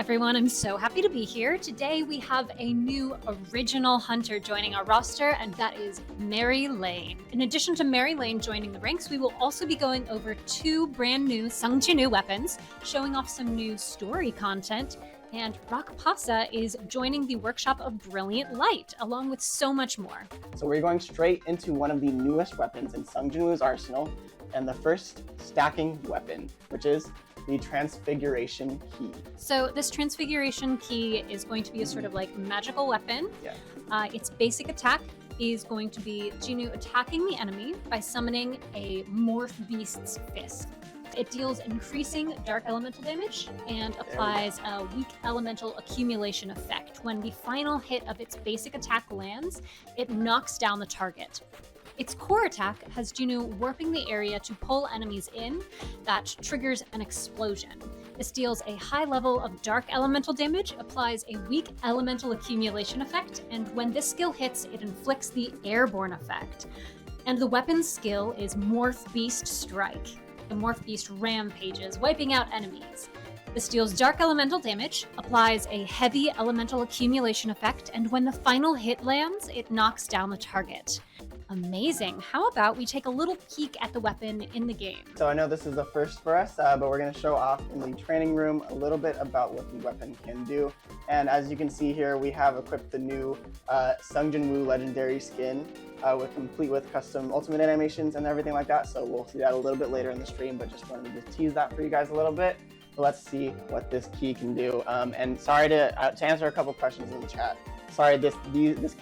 everyone, I'm so happy to be here. Today we have a new original hunter joining our roster, and that is Meri Laine. In addition to Meri Laine joining the ranks, we will also be going over 2 brand new Sungjinu weapons, showing off some new story content, and Rakapasa is joining the Workshop of Brilliant Light, along with so much more. So we're going straight into one of the newest weapons in Sungjinu's arsenal, and the first stacking weapon, which is the Transfiguration Key. So this Transfiguration Key is going to be a sort of like magical weapon. Yeah. Its basic attack is going to be Jinu attacking the enemy by summoning a Morph Beast's Fist. It deals increasing dark elemental damage and applies a weak elemental accumulation effect. When the final hit of its basic attack lands, it knocks down the target. Its core attack has Jinu warping the area to pull enemies in. That triggers an explosion. This deals a high level of dark elemental damage, applies a weak elemental accumulation effect, and when this skill hits, it inflicts the airborne effect. And the weapon's skill is Morph Beast Strike. The Morph Beast rampages, wiping out enemies. This deals dark elemental damage, applies a heavy elemental accumulation effect, and when the final hit lands, it knocks down the target. Amazing. How about we take a little peek at the weapon in the game? So I know this is the first for us, but we're going to show off in the training room a little bit about what the weapon can do. And as you can see here, we have equipped the new Sungjin legendary skin, complete with custom ultimate animations and everything like that. So we'll see that a little bit later in the stream, but just wanted to tease that for you guys a little bit. So let's see what this key can do. And sorry to answer a couple questions in the chat. Sorry, this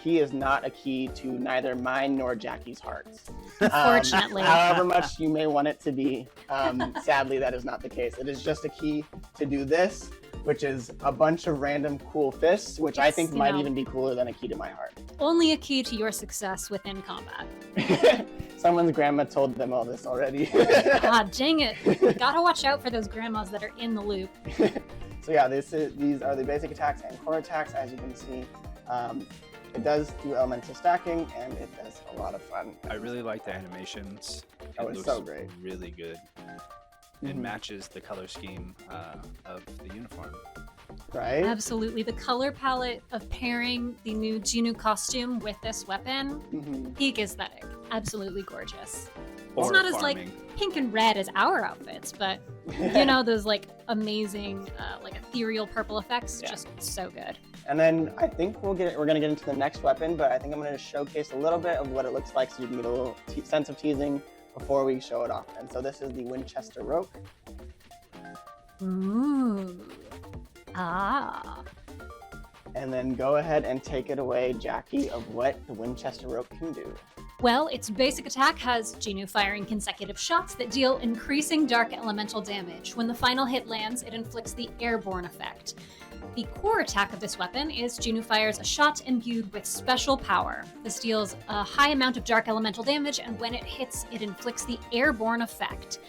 key is not a key to neither mine nor Jackie's hearts. Unfortunately. However much you may want it to be, sadly that is not the case. It is just a key to do this, which is a bunch of random cool fists, which I think might even be cooler than a key to my heart. Only a key to your success within combat. Someone's grandma told them all this already. God dang it. Gotta watch out for those grandmas that are in the loop. So yeah, these are the basic attacks and core attacks, as you can see. It does do elemental stacking, and it does a lot of fun. I really like the animations. It looks so great. Really good. It matches the color scheme of the uniform. Right? Absolutely. The color palette of pairing the new Jinu costume with this weapon, peak aesthetic. Absolutely gorgeous. It's not as like pink and red as our outfits, but you know, those like amazing like ethereal purple effects, just so good. And then I think we're gonna get into the next weapon, but I think I'm gonna showcase a little bit of what it looks like so you can get a little sense of teasing before we show it off. And so this is the Winchester Rogue. Ooh. Ah. And then go ahead and take it away, Jackie, of what the Winchester Rogue can do. Well, its basic attack has Jinu firing consecutive shots that deal increasing dark elemental damage. When the final hit lands, it inflicts the airborne effect. The core attack of this weapon is Jinu fires a shot imbued with special power. This deals a high amount of dark elemental damage, and when it hits, it inflicts the airborne effect.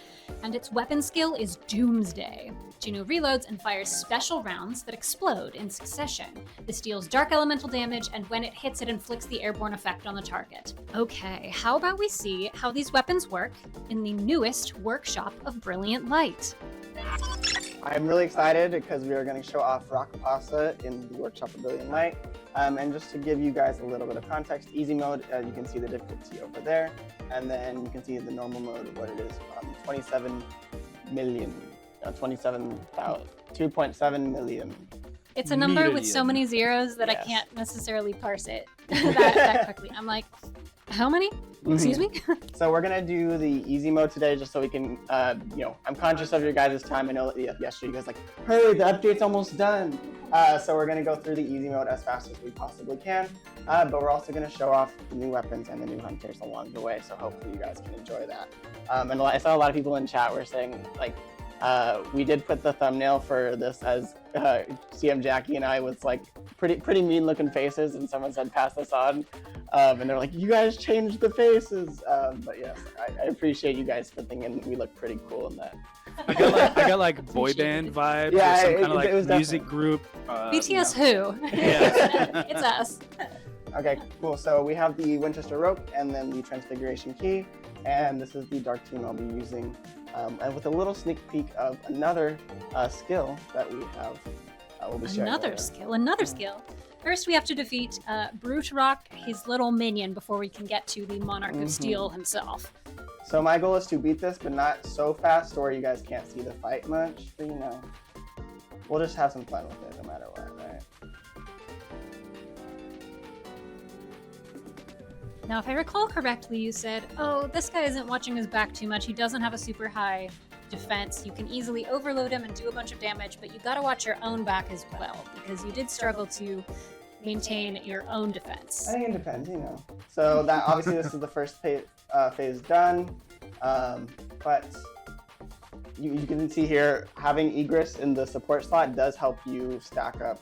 And its weapon skill is Doomsday. Jinu reloads and fires special rounds that explode in succession. This deals dark elemental damage, and when it hits, it inflicts the airborne effect on the target. Okay, how about we see how these weapons work in the newest Workshop of Brilliant Light? I'm really excited because we are going to show off Rakapasa in the Workshop of Brilliant Light. And just to give you guys a little bit of context, easy mode, you can see the difficulty over there. And then you can see the normal mode of what it is, 27 million, 2.7 million. It's a number with so many zeros that I can't necessarily parse it that quickly. I'm like, how many? Excuse me? So we're gonna do the easy mode today just so we can, I'm conscious of your guys' time. I know that yesterday you guys like, hurry, the update's almost done. So we're gonna go through the easy mode as fast as we possibly can. But we're also gonna show off the new weapons and the new hunters along the way. So hopefully you guys can enjoy that. And I saw a lot of people in chat were saying like, we did put the thumbnail for this as CM Jackie and I with like pretty mean looking faces, and someone said pass this on, and they're like, you guys changed the faces. But yes, I appreciate you guys fitting in. We look pretty cool in that. I got like boy band vibes, or some kind of like music group. BTS who? Yeah. It's us. Okay, cool. So we have the Winchester Rogue and then the Transfiguration Key, and this is the dark team I'll be using. And with a little sneak peek of another skill that we have We'll be sharing Another later. skill, another skill. First, we have to defeat Brute Rock, his little minion, before we can get to the Monarch of Steel himself. So my goal is to beat this, but not so fast or you guys can't see the fight much. But you know, we'll just have some fun with it no matter what, right? Now, if I recall correctly, you said, oh, this guy isn't watching his back too much. He doesn't have a super high defense. You can easily overload him and do a bunch of damage, but you gotta watch your own back as well, because you did struggle to maintain your own defense. I think it depends, you know. So that obviously this is the first phase done, but you can see here having Egress in the support slot does help you stack up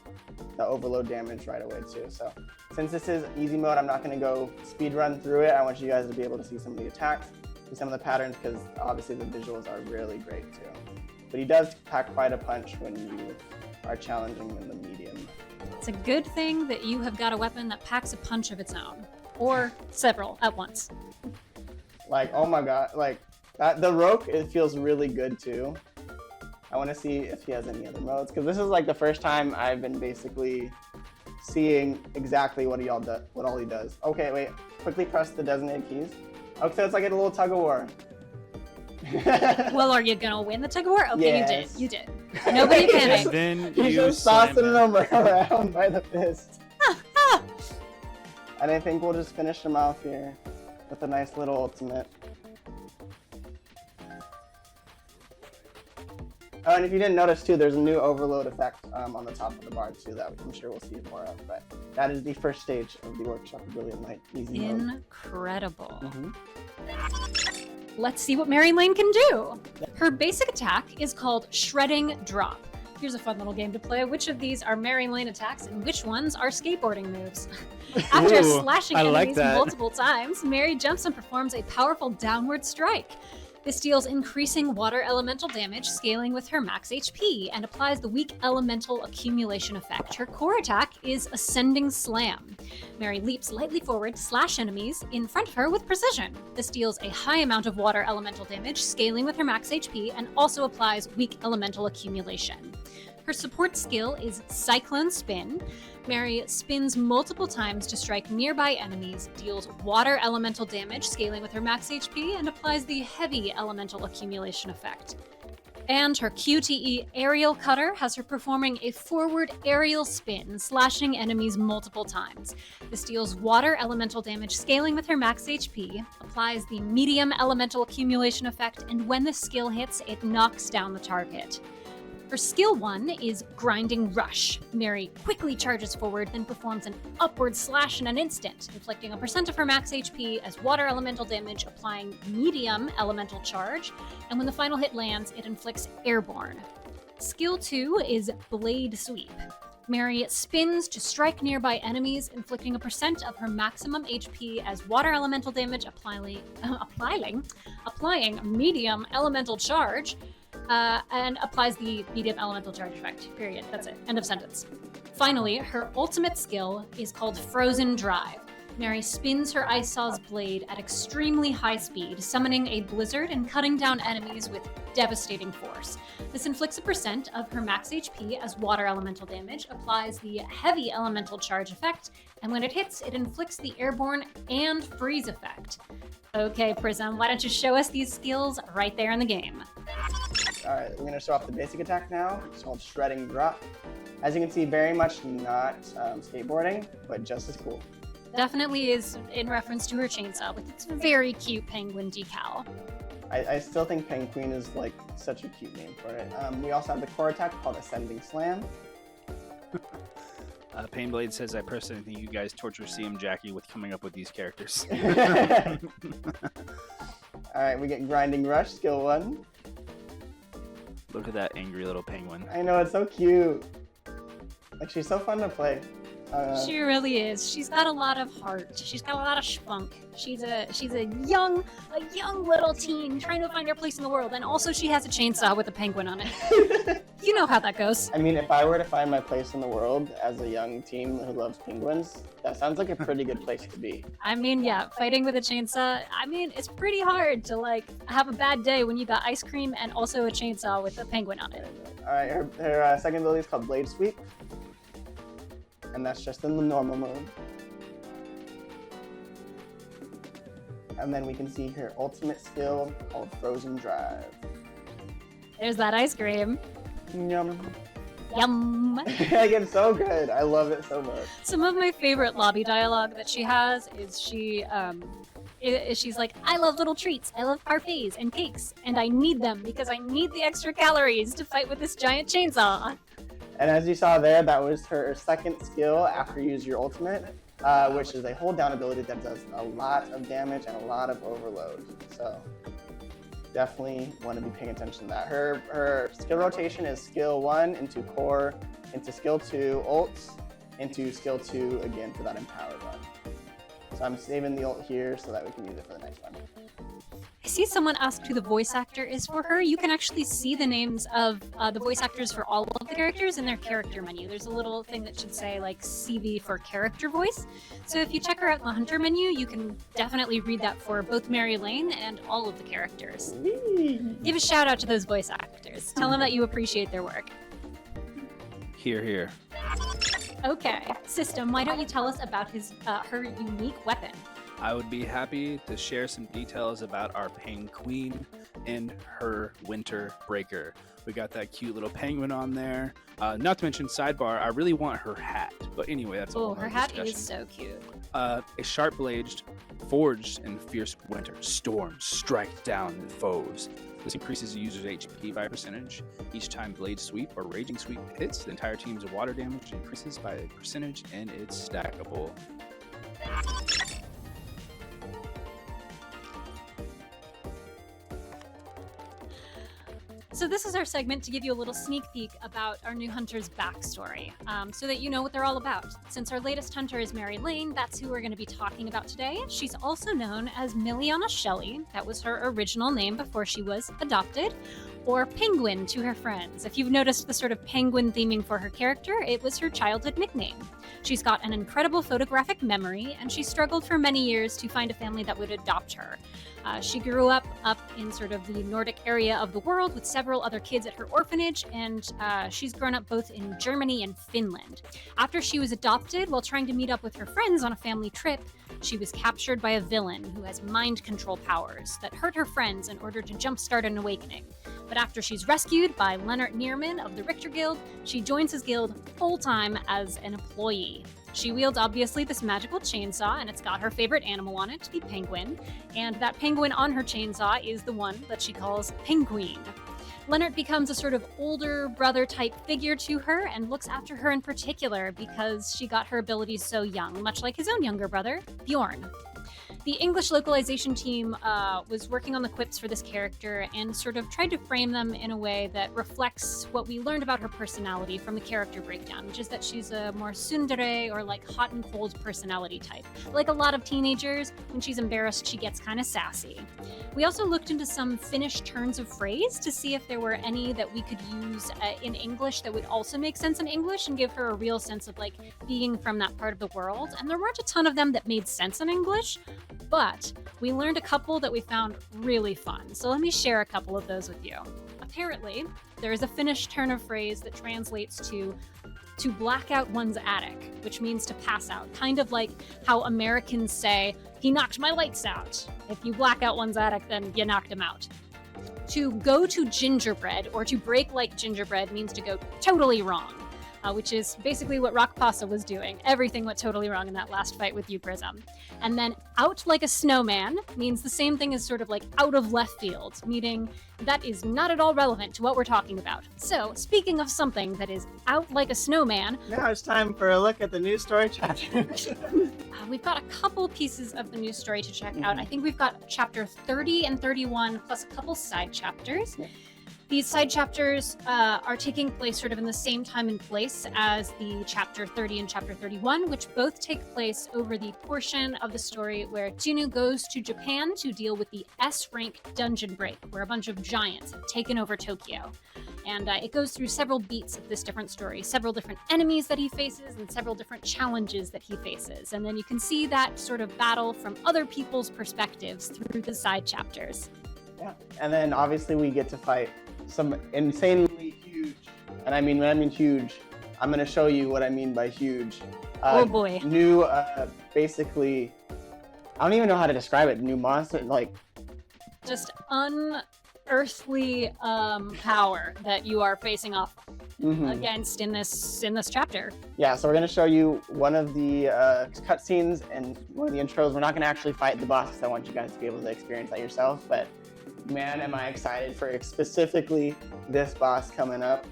the overload damage right away too. So since this is easy mode, I'm not going to go speed run through it. I want you guys to be able to see some of the attacks, see some of the patterns, because obviously the visuals are really great too. But he does pack quite a punch when you are challenging in the medium. It's a good thing that you have got a weapon that packs a punch of its own, or several at once. Like, oh my god, like that, the Rogue, it feels really good too. I want to see if he has any other modes, because this is like the first time I've been basically seeing exactly what all he does. Okay, wait, quickly press the designated keys. Okay, so it's like a little tug of war. Well, are you gonna win the tug of war? Okay, Yes. you did. Nobody panic. And then He's you just slam tossing him. them around by the fist. And I think we'll just finish him off here with a nice little ultimate. Oh, and if you didn't notice too, there's a new overload effect on the top of the bar too that I'm sure we'll see more of. But that is the first stage of the Workshop of Brilliant Light easy mode. Incredible. Mhm. Let's see what Meri Laine can do. Her basic attack is called Shredding Drop. Here's a fun little game to play. Which of these are Meri Laine attacks and which ones are skateboarding moves? After Ooh, slashing I like enemies that. multiple times, Meri jumps and performs a powerful downward strike. This deals increasing water elemental damage, scaling with her max HP, and applies the weak elemental accumulation effect. Her core attack is Ascending Slam. Meri leaps lightly forward to slash enemies in front of her with precision. This deals a high amount of water elemental damage, scaling with her max HP, and also applies weak elemental accumulation. Her support skill is Cyclone Spin. Meri spins multiple times to strike nearby enemies, deals water elemental damage, scaling with her max HP, and applies the heavy elemental accumulation effect. And her QTE Aerial Cutter has her performing a forward aerial spin, slashing enemies multiple times. This deals water elemental damage, scaling with her max HP, applies the medium elemental accumulation effect, and when the skill hits, it knocks down the target. Her skill 1 is Grinding Rush. Meri quickly charges forward, then performs an upward slash in an instant, inflicting a percent of her max HP as water elemental damage, applying medium elemental charge, and when the final hit lands, it inflicts airborne. Skill 2 is Blade Sweep. Meri spins to strike nearby enemies, inflicting a percent of her maximum HP as water elemental damage, applying medium elemental charge, and applies the medium elemental charge effect. Period. That's it. End of sentence. Finally, her ultimate skill is called Frozen Drive. Meri spins her Ice Saw's blade at extremely high speed, summoning a blizzard and cutting down enemies with devastating force. This inflicts a percent of her max HP as water elemental damage, applies the heavy elemental charge effect, and when it hits, it inflicts the airborne and freeze effect. Okay, Prizm, why don't you show us these skills right there in the game? Alright, we're going to show off the basic attack now. It's called Shredding Drop. As you can see, very much not skateboarding, but just as cool. Definitely is in reference to her chainsaw with its very cute penguin decal. I still think Penguin is like such a cute name for it. We also have the core attack called Ascending Slam. Painblade says, I personally think you guys torture CM Jackie with coming up with these characters. Alright, we get Grinding Rush, skill 1. Look at that angry little penguin. I know, it's so cute. Like, she's so fun to play. She really is. She's got a lot of heart. She's got a lot of spunk. She's a young little teen trying to find her place in the world, and also she has a chainsaw with a penguin on it. You know how that goes. I mean, if I were to find my place in the world as a young teen who loves penguins, that sounds like a pretty good place to be. I mean, yeah, fighting with a chainsaw. I mean, it's pretty hard to like have a bad day when you got ice cream and also a chainsaw with a penguin on it. All right, her second ability is called Blade Sweep, and that's just in the normal mode. And then we can see her ultimate skill called Frozen Drive. There's that ice cream. Yum. Yum. Like, it's so good. I love it so much. Some of my favorite lobby dialogue that she has is she's like, I love little treats, I love parfaits and cakes, and I need them because I need the extra calories to fight with this giant chainsaw. And as you saw there, that was her second skill after you use your ultimate, which is a hold down ability that does a lot of damage and a lot of overload. So definitely want to be paying attention to that. Her skill rotation is skill 1 into core, into skill 2 ults, into skill 2 again for that empowered one. So I'm saving the ult here so that we can use it for the next one. I see someone asked who the voice actor is for her. You can actually see the names of the voice actors for all of the characters in their character menu. There's a little thing that should say like CV for character voice. So if you check her out in the Hunter menu, you can definitely read that for both Meri Laine and all of the characters. Give a shout out to those voice actors. Tell them that you appreciate their work. Here. Okay, System, why don't you tell us about her unique weapon? I would be happy to share some details about our penguin and her winter breaker. We got that cute little penguin on there. Not to mention, sidebar, I really want her hat. But anyway, that's all. Oh, her hat is so cute. A sharp-bladed, forged in fierce winter storms strike down the foes. This increases the user's HP by a percentage. Each time Blade Sweep or Raging Sweep hits, the entire team's water damage increases by a percentage, and it's stackable. So this is our segment to give you a little sneak peek about our new hunter's backstory, so that you know what they're all about. Since our latest hunter is Meri Laine, that's who we're going to be talking about today. She's also known as Miliana Shelley. That was her original name before she was adopted, or Penguin to her friends. If you've noticed the sort of penguin theming for her character, it was her childhood nickname. She's got an incredible photographic memory, and she struggled for many years to find a family that would adopt her. She grew up in sort of the Nordic area of the world with several other kids at her orphanage, and she's grown up both in Germany and Finland. After she was adopted, while trying to meet up with her friends on a family trip, she was captured by a villain who has mind control powers that hurt her friends in order to jumpstart an awakening. But after she's rescued by Leonard Neerman of the Richter Guild, she joins his guild full-time as an employee. She wields, obviously, this magical chainsaw, and it's got her favorite animal on it, the penguin. And that penguin on her chainsaw is the one that she calls Penguin. Leonard becomes a sort of older brother-type figure to her and looks after her in particular because she got her abilities so young, much like his own younger brother, Bjorn. The English localization team was working on the quips for this character and sort of tried to frame them in a way that reflects what we learned about her personality from the character breakdown, which is that she's a more tsundere or like hot and cold personality type. Like a lot of teenagers, when she's embarrassed, she gets kind of sassy. We also looked into some Finnish turns of phrase to see if there were any that we could use in English that would also make sense in English and give her a real sense of like being from that part of the world. And there weren't a ton of them that made sense in English, but we learned a couple that we found really fun. So let me share a couple of those with you. Apparently, there is a Finnish turn of phrase that translates to black out one's attic, which means to pass out. Kind of like how Americans say, he knocked my lights out. If you black out one's attic, then you knocked him out. To go to gingerbread, or to break like gingerbread, means to go totally wrong. Which is basically what Rock Pasa was doing. Everything went totally wrong in that last fight with you, Prizm. And then out like a snowman means the same thing as sort of like out of left field, meaning that is not at all relevant to what we're talking about. So, speaking of something that is out like a snowman... Now it's time for a look at the news story chapter. We've got a couple pieces of the news story to check out. I think we've got chapter 30 and 31 plus a couple side chapters. These side chapters are taking place sort of in the same time and place as the chapter 30 and chapter 31, which both take place over the portion of the story where Jinu goes to Japan to deal with the S-rank dungeon break, where a bunch of giants have taken over Tokyo. And it goes through several beats of this different story, several different enemies that he faces, and several different challenges that he faces. And then you can see that sort of battle from other people's perspectives through the side chapters. Yeah, and then obviously we get to fight some insanely huge, and I mean, when I mean huge, I'm going to show you what I mean by huge. Oh boy. New, basically, I don't even know how to describe it, new monster, like... Just unearthly power that you are facing off against in this chapter. Yeah, so we're going to show you one of the cutscenes and one of the intros. We're not going to actually fight the boss because I want you guys to be able to experience that yourself, but man, am I excited for specifically this boss coming up.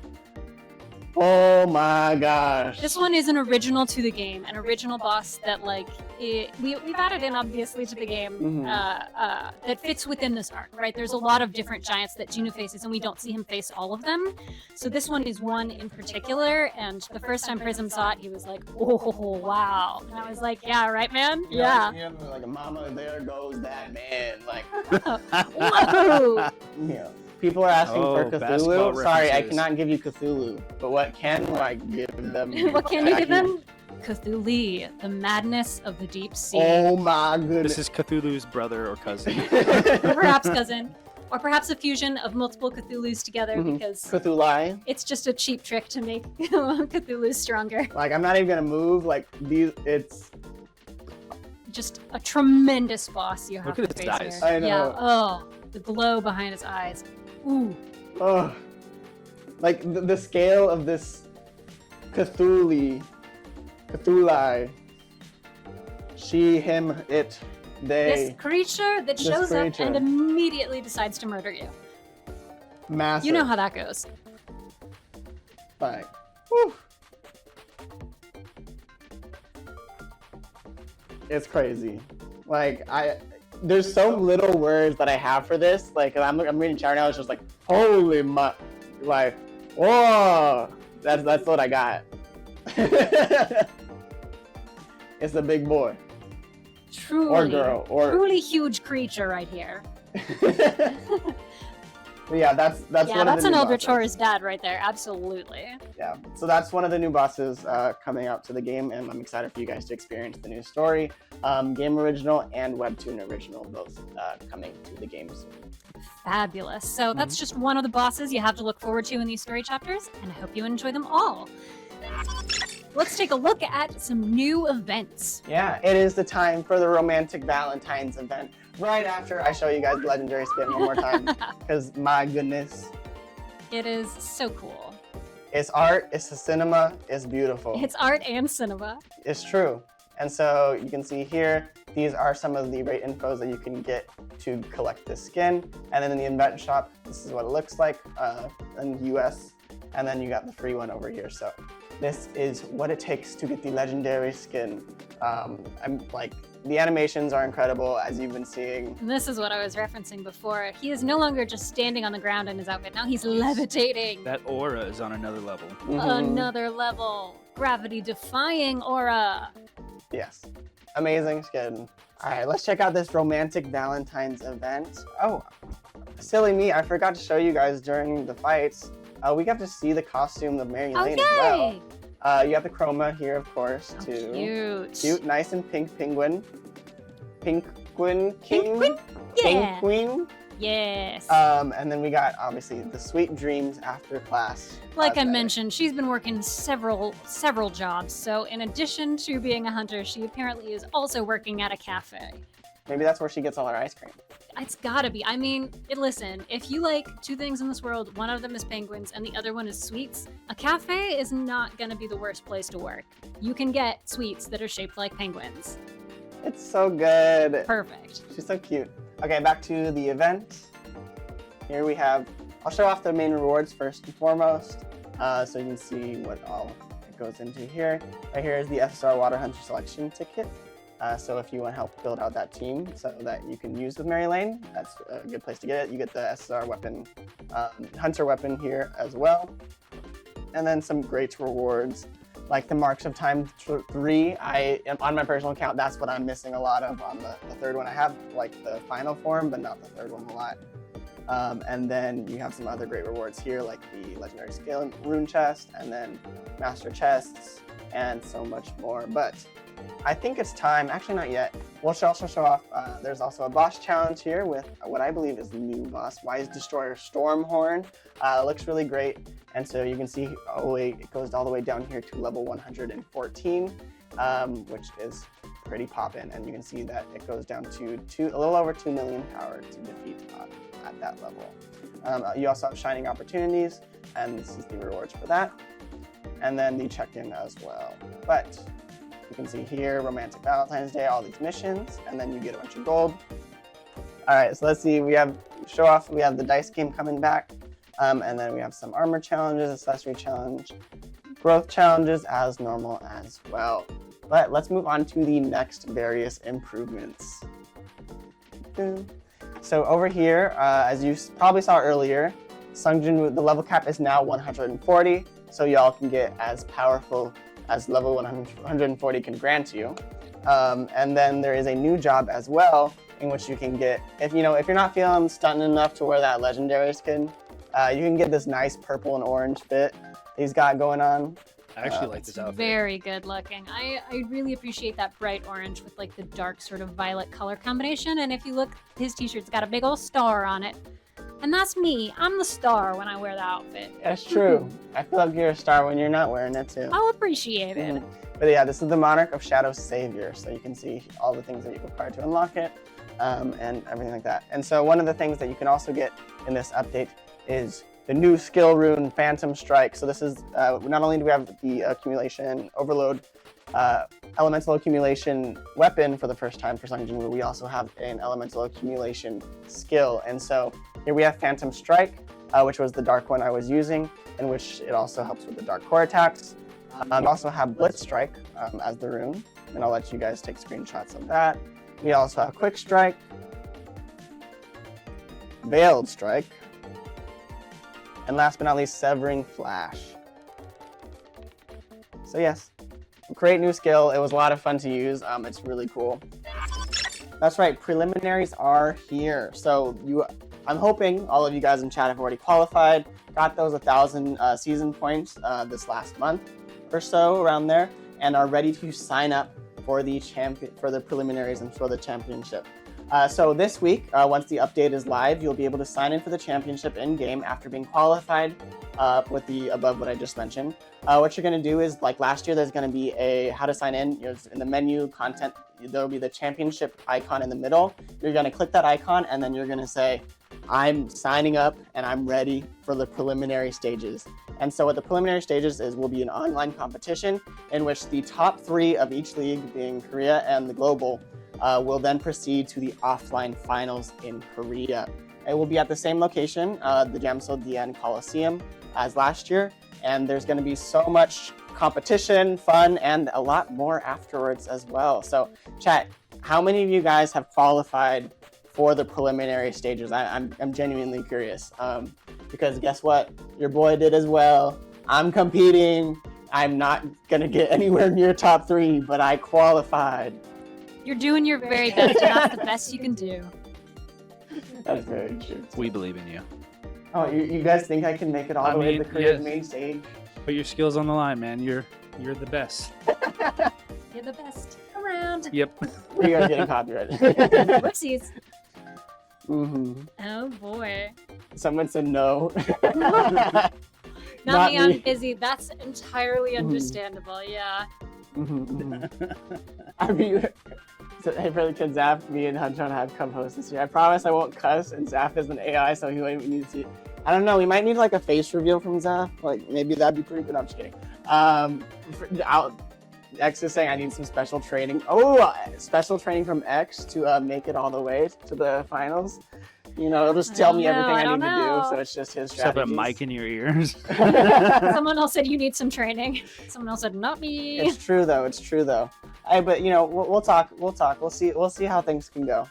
Oh my gosh. This one is an original to the game, an original boss that we've added in obviously to the game that fits within this arc, right? There's a lot of different giants that Jinu faces and we don't see him face all of them. So this one is one in particular, and the first time Prizm saw it, he was like, oh wow. And I was like, yeah, right man? Yeah. Like, mama, there goes that man. Like, whoa! Yeah. People are asking for basketball Cthulhu. Sorry, I references. cannot give you Cthulhu. But what can I give them? What can you give them? Cthulhu, the madness of the deep sea. Oh my goodness. This is Cthulhu's brother or cousin. Or perhaps cousin. Or perhaps a fusion of multiple Cthulhus together because Cthulhu. it's just a cheap trick to make Cthulhu stronger. Like, I'm not even gonna move. Like, it's Just a tremendous boss you have Look to at its face eyes. here. I know. Yeah. Oh, the glow behind his eyes. Ooh. oh, like the scale of this Cthulhu, she, him, it, This they, creature that shows up creature. and immediately decides to murder you. massive. You know how that goes. Like, whew. It's crazy. Like, there's so little words that I have for this. Like, I'm reading chat now. It's just like, holy like, whoa. That's what I got. It's a big boy Truly. or girl or Truly huge creature right here. But yeah, that's one of the that's an new Eldritch bosses. Horror's dad right there. Absolutely. Yeah, so that's one of the new bosses coming out to the game, and I'm excited for you guys to experience the new story. Game original and Webtoon original both coming to the game soon. Fabulous. So that's just one of the bosses you have to look forward to in these story chapters, and I hope you enjoy them all. Let's take a look at some new events. Yeah, it is the time for the Romantic Valentine's event. Right after I show you guys the Legendary Skin one more time, because my goodness. It is so cool. It's art, it's the cinema, it's beautiful. It's art and cinema. It's true. And so you can see here, these are some of the rate infos that you can get to collect this skin. And then in the event shop, this is what it looks like in the US. And then you got the free one over here. So this is what it takes to get the legendary skin. I'm like, the animations are incredible, as you've been seeing. And this is what I was referencing before. He is no longer just standing on the ground in his outfit. Now he's levitating. That aura is on another level. Another level. Gravity-defying aura. Yes. Amazing skin. All right, let's check out this Romantic Valentine's event. Oh, silly me, I forgot to show you guys during the fights. We got to see the costume of Meri Laine as well. You have the chroma here, of course, too. Cute. Cute, nice and pink penguin. Penguin King? Penguin? Yeah. Penguin? Yes. And then we got, obviously, the Sweet Dreams after class. Like I mentioned, she's been working several jobs. So in addition to being a hunter, she apparently is also working at a cafe. Maybe that's where she gets all her ice cream. It's gotta be. I mean, listen, if you like two things in this world, one of them is penguins and the other one is sweets, a cafe is not gonna be the worst place to work. You can get sweets that are shaped like penguins. It's so good. Perfect. She's so cute. Okay, back to the event. Here we have, I'll show off the main rewards first and foremost, so you can see what all it goes into here. Right here is the FSR Water Hunter Selection ticket. So if you want to help build out that team so that you can use with Meri Laine, that's a good place to get it. You get the SSR weapon, Hunter weapon here as well. And then some great rewards like the Marks of Time 3. On my personal account, that's what I'm missing a lot of on the third one. I have like the final form, but not the third one a lot. And then you have some other great rewards here, like the Legendary Scale Rune Chest, and then Master Chests, and so much more. But I think it's time, actually not yet. We'll also show off, there's also a boss challenge here with what I believe is the new boss, Wise Destroyer Stormhorn. Looks really great. And so you can see it goes all the way down here to level 114, which is pretty poppin'. And you can see that it goes down to a little over 2 million power to defeat at that level. You also have Shining Opportunities, and this is the rewards for that. And then the check-in as well. But you can see here, Romantic Valentine's Day, all these missions, and then you get a bunch of gold. All right, so let's see, we have the dice game coming back, and then we have some armor challenges, accessory challenge, growth challenges as normal as well. But let's move on to the next various improvements. So over here, as you probably saw earlier, Sungjin, the level cap is now 140, so y'all can get as powerful as level 140 can grant you. And then there is a new job as well, in which you can get, if you're not feeling stunned enough to wear that legendary skin, you can get this nice purple and orange fit he's got going on. I actually like this outfit. Very good looking. I really appreciate that bright orange with like the dark sort of violet color combination. And if you look, his t-shirt's got a big old star on it. And that's me. I'm the star when I wear the outfit. That's true. I feel like you're a star when you're not wearing it too. I'll appreciate it. But yeah, this is the Monarch of Shadow's Savior. So you can see all the things that you require to unlock it, and everything like that. And so one of the things that you can also get in this update is the new skill rune, Phantom Strike. So this is, not only do we have the accumulation overload, elemental accumulation weapon for the first time for Sungjin, but we also have an elemental accumulation skill. And so here we have Phantom Strike, which was the dark one I was using, in which it also helps with the dark core attacks. We also have Blitz Strike as the rune, and I'll let you guys take screenshots of that. We also have Quick Strike, Veiled Strike, and last but not least, Severing Flash. So yes, great new skill. It was a lot of fun to use. It's really cool. That's right, preliminaries are here. So I'm hoping all of you guys in chat have already qualified, got those 1,000 season points this last month or so, around there, and are ready to sign up for the preliminaries and for the championship. So this week, once the update is live, you'll be able to sign in for the championship in-game after being qualified with the above what I just mentioned. What you're going to do is, like last year, there's going to be a how to sign in. In the menu content, there'll be the championship icon in the middle. You're going to click that icon, and then you're going to say, I'm signing up and I'm ready for the preliminary stages. And so what the preliminary stages will be an online competition in which the top 3 of each league, being Korea and the Global, will then proceed to the offline finals in Korea. It will be at the same location, the Jamsil Dian Coliseum, as last year. And there's going to be so much competition, fun, and a lot more afterwards as well. So chat, how many of you guys have qualified for the preliminary stages? I'm genuinely curious, because guess what? Your boy did as well. I'm competing. I'm not going to get anywhere near top 3, but I qualified. You're doing your very best, and that's the best you can do. That's very true. We believe in you. Oh, you guys think I can make it all the way to the Korea's main stage? Put your skills on the line, man. You're the best. You're the best around. Yep. We are getting copyrighted. Whoopsies. Oh boy. Someone said no. Not me, I'm busy. That's entirely understandable, yeah. I mean, so, hey, for the kids, Zaf, me and Hunchon have co-hosts this year. I promise I won't cuss, and Zaf is an AI, so he won't even need to see it. I don't know, we might need like a face reveal from Zaf. Like, maybe that'd be pretty good. I'm just kidding. X is saying I need some special training. Oh, special training from X to make it all the way to the finals. It'll just tell me everything I need to do, so it's just his strategy. Shove a mic in your ears. Someone else said you need some training. Someone else said not me. It's true though. But you know, we'll talk. We'll see how things can go.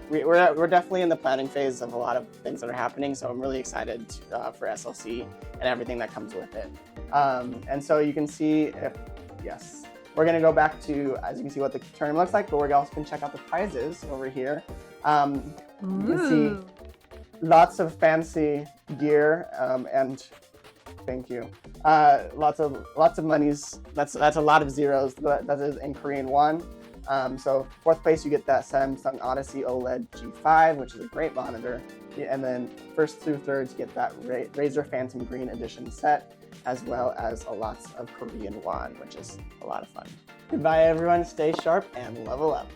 We're definitely in the planning phase of a lot of things that are happening. So I'm really excited for SLC and everything that comes with it. And so you can see yes, we're gonna go back to, as you can see, what the tournament looks like, but we also can check out the prizes over here. You can see lots of fancy gear and. Thank you. Lots of monies. That's a lot of zeros. That is in Korean won. So fourth place, you get that Samsung Odyssey OLED G5, which is a great monitor. And then first through thirds, you get that Razer Phantom Green Edition set, as well as lots of Korean won, which is a lot of fun. Goodbye, everyone. Stay sharp and level up.